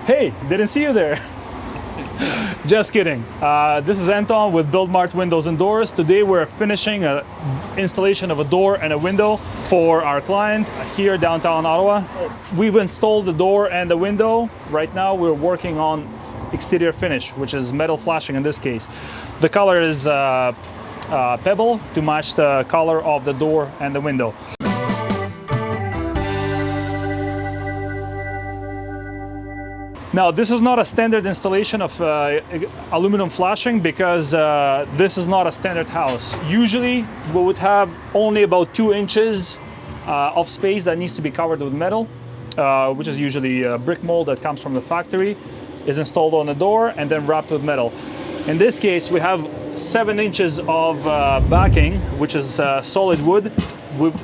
Hey, didn't see you there. Just kidding. This is Anton with Buildmart Windows and Doors. Today we're finishing an installation of a door and a window for our client here downtown Ottawa. We've installed the door and the window. Right now we're working on exterior finish, which is metal flashing in this case. The color is pebble to match the color of the door and the window. Now, this is not a standard installation of aluminum flashing because this is not a standard house. Usually, we would have only about 2 inches of space that needs to be covered with metal, which is usually a brick mold that comes from the factory, is installed on the door and then wrapped with metal. In this case, we have 7 inches of backing, which is solid wood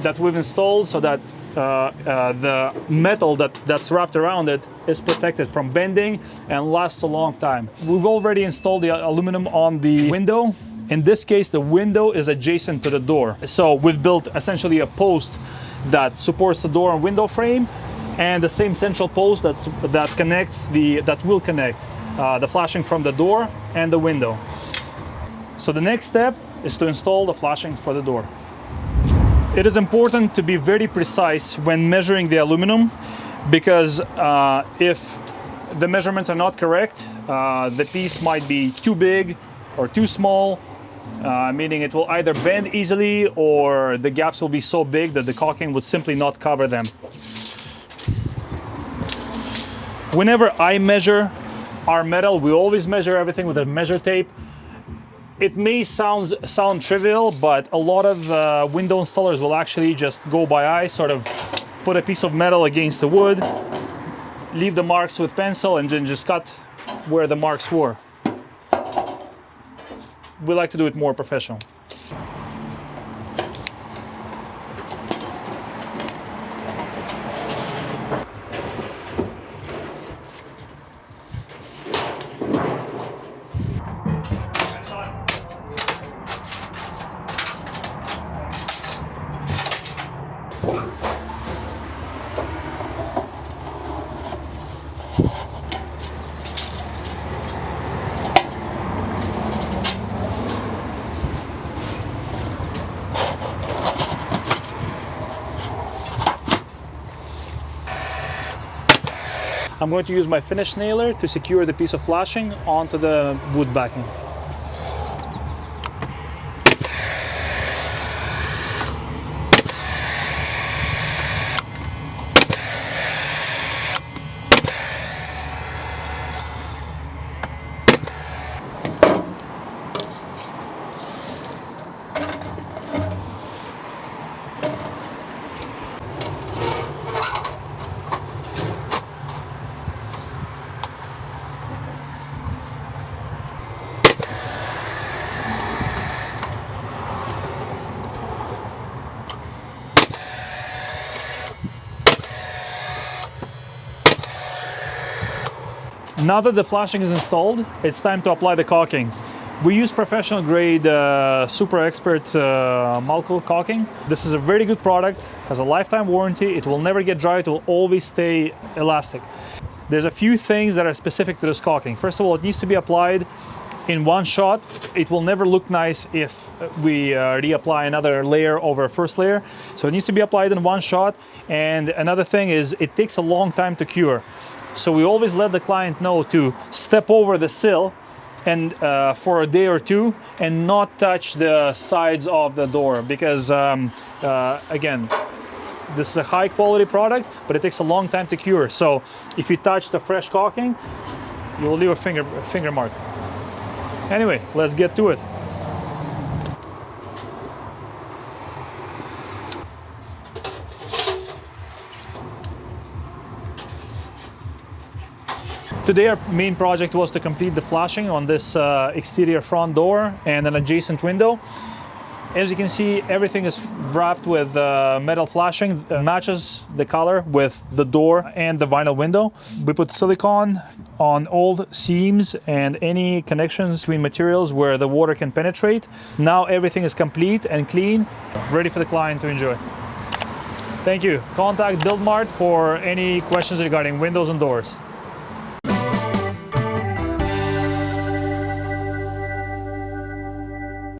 that we've installed so that the metal that's wrapped around it is protected from bending and lasts a long time. We've already installed the aluminum on the window. In this case, the window is adjacent to the door. So we've built essentially a post that supports the door and window frame, and the same central post that will connect the flashing from the door and the window. So the next step is to install the flashing for the door. It is important to be very precise when measuring the aluminum because if the measurements are not correct, the piece might be too big or too small, meaning it will either bend easily or the gaps will be so big that the caulking would simply not cover them. Whenever I measure our metal, we always measure everything with a measure tape. It may sound trivial, but a lot of window installers will actually just go by eye, sort of put a piece of metal against the wood, leave the marks with pencil, and then just cut where the marks were. We like to do it more professional. I'm going to use my finish nailer to secure the piece of flashing onto the wood backing. Now that the flashing is installed, it's time to apply the caulking. We use professional grade super expert Malco caulking. This is a very good product, has a lifetime warranty, it will never get dry, it will always stay elastic. There's a few things that are specific to this caulking. First of all, it needs to be applied in one shot. It will never look nice if we reapply another layer over a first layer. So it needs to be applied in one shot. And another thing is it takes a long time to cure. So we always let the client know to step over the sill and for a day or two and not touch the sides of the door because again, this is a high quality product, but it takes a long time to cure. So if you touch the fresh caulking, you will leave a finger mark. Anyway, let's get to it. Today our main project was to complete the flashing on this exterior front door and an adjacent window. As you can see, everything is wrapped with metal flashing that matches the color with the door and the vinyl window. We put silicone on all the seams and any connections between materials where the water can penetrate. Now everything is complete and clean, ready for the client to enjoy. Thank you. Contact Buildmart for any questions regarding windows and doors.